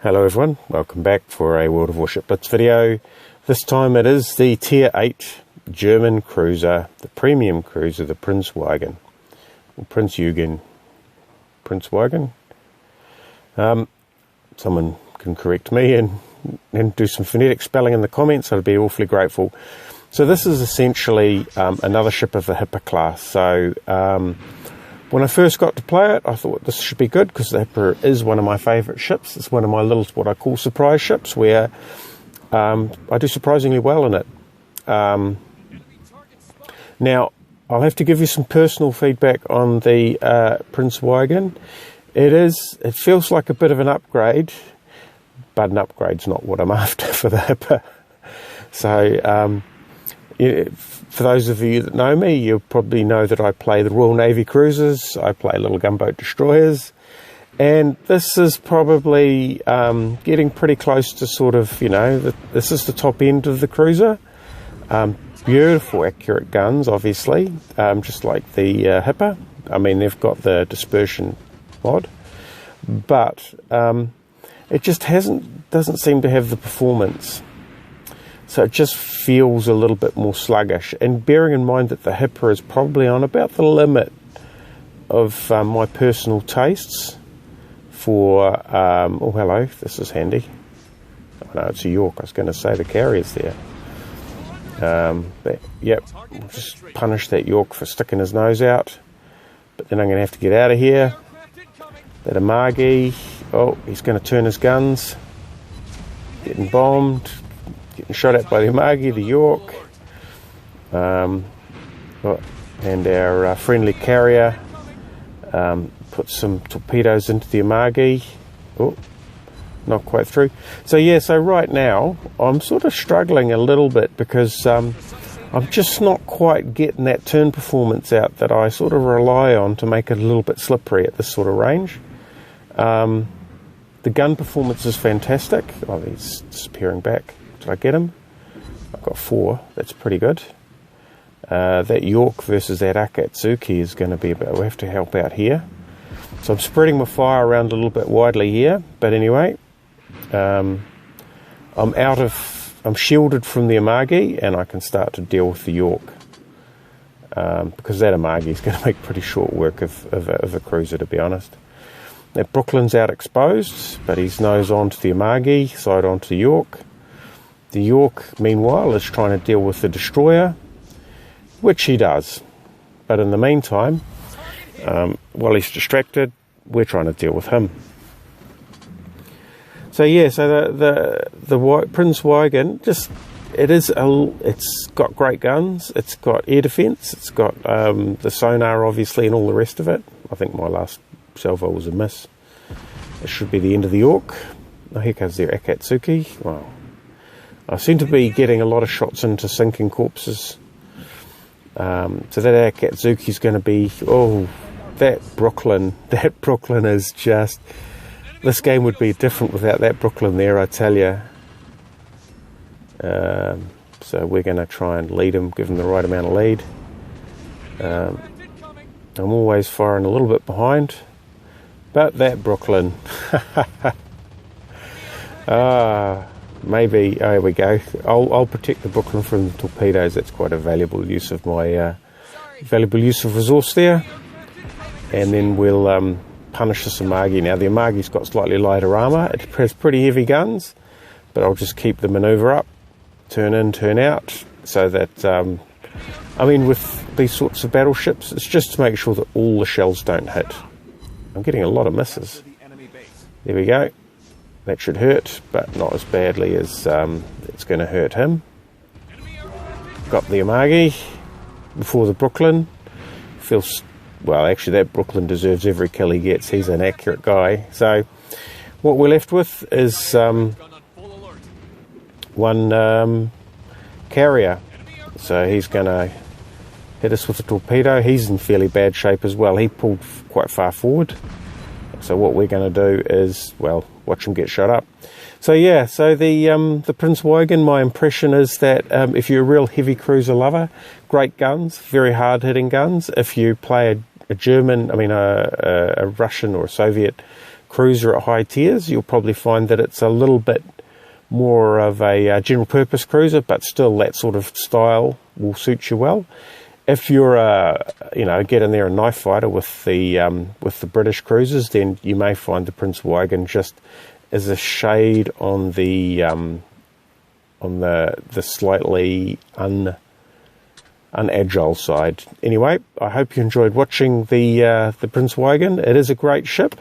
Hello everyone, welcome back for a World of Warship Blitz video. This time it is the Tier 8 German cruiser, the premium cruiser, the Prinz Eugen. Or Prinz Eugen. Prinz Eugen? Someone can correct me and do some phonetic spelling in the comments, I'd be awfully grateful. So this is essentially another ship of the Hipper class. So when I first got to play it, I thought this should be good because the Hipper is one of my favourite ships. It's one of my little, what I call surprise ships, where I do surprisingly well in it. Now, I'll have to give you some personal feedback on the Prinz Eugen. It feels like a bit of an upgrade, but an upgrade's not what I'm after for the Hipper. So, for those of you that know me, you'll probably know that I play the Royal Navy cruisers, I play little gunboat destroyers, and this is probably getting pretty close to sort of, this is the top end of the cruiser. Beautiful, accurate guns, obviously, just like the Hipper. I mean, they've got the dispersion mod, but it just doesn't seem to have the performance. So it just feels a little bit more sluggish. And bearing in mind that the Hipper is probably on about the limit of my personal tastes for... oh, hello, this is handy. Oh, no, it's a York. I was going to say the carrier's there. But, yep, we'll just punish that York for sticking his nose out. But then I'm going to have to get out of here. That Amagi. Oh, he's going to turn his guns. Getting bombed. Getting shot at by the Amagi, the York, and our friendly carrier put some torpedoes into the Amagi. Oh, not quite through. So yeah, so right now I'm sort of struggling a little bit because I'm just not quite getting that turn performance out that I sort of rely on to make it a little bit slippery at this sort of range. The gun performance is fantastic. Oh, he's disappearing back. Did I get him? I've got 4. That's pretty good. That York versus that Akatsuki is going to be about... we have to help out here. So I'm spreading my fire around a little bit widely here. But anyway, I'm shielded from the Amagi, and I can start to deal with the York. Because that Amagi is going to make pretty short work of a cruiser, to be honest. That Brooklyn's out exposed, but he's nose on to the Amagi, side on to the York. The York, meanwhile, is trying to deal with the destroyer, which he does. But in the meantime, while he's distracted, we're trying to deal with him. So yeah, so the Prinz Eugen, it's got great guns. It's got air defence. It's got the sonar, obviously, and all the rest of it. I think my last salvo was a miss. It should be the end of the York. Oh, here comes their Akatsuki. Wow. I seem to be getting a lot of shots into sinking corpses. So that Akatsuki is going to be... oh, that Brooklyn is just... this game would be different without that Brooklyn there, I tell you. So we're going to try and lead him, give him the right amount of lead. I'm always firing a little bit behind. But that Brooklyn... maybe, oh, here we go. I'll protect the Brooklyn from the torpedoes. That's quite a valuable use of my resource there. And then we'll punish this Amagi. Now the Amagi's got slightly lighter armour. It has pretty heavy guns, but I'll just keep the manoeuvre up, turn in, turn out, so that I mean, with these sorts of battleships, it's just to make sure that all the shells don't hit. I'm getting a lot of misses. There we go. That should hurt, but not as badly as it's going to hurt him. Got the Amagi before the Brooklyn. Feels... well, actually, that Brooklyn deserves every kill he gets. He's an accurate guy. So, what we're left with is one carrier. So, he's going to hit us with a torpedo. He's in fairly bad shape as well. He pulled quite far forward. So, what we're going to do is, well, watch him get shot up. So yeah, so the Prinz Eugen, my impression is that if you're a real heavy cruiser lover, great guns, very hard hitting guns. If you play a German, I mean a Russian or a Soviet cruiser at high tiers, you'll probably find that it's a little bit more of a general purpose cruiser, but still that sort of style will suit you well. If you're get in there a knife fighter with the British cruisers, then you may find the Prinz Eugen just as a shade on the slightly unagile side. Anyway, I hope you enjoyed watching the Prinz Eugen. It is a great ship.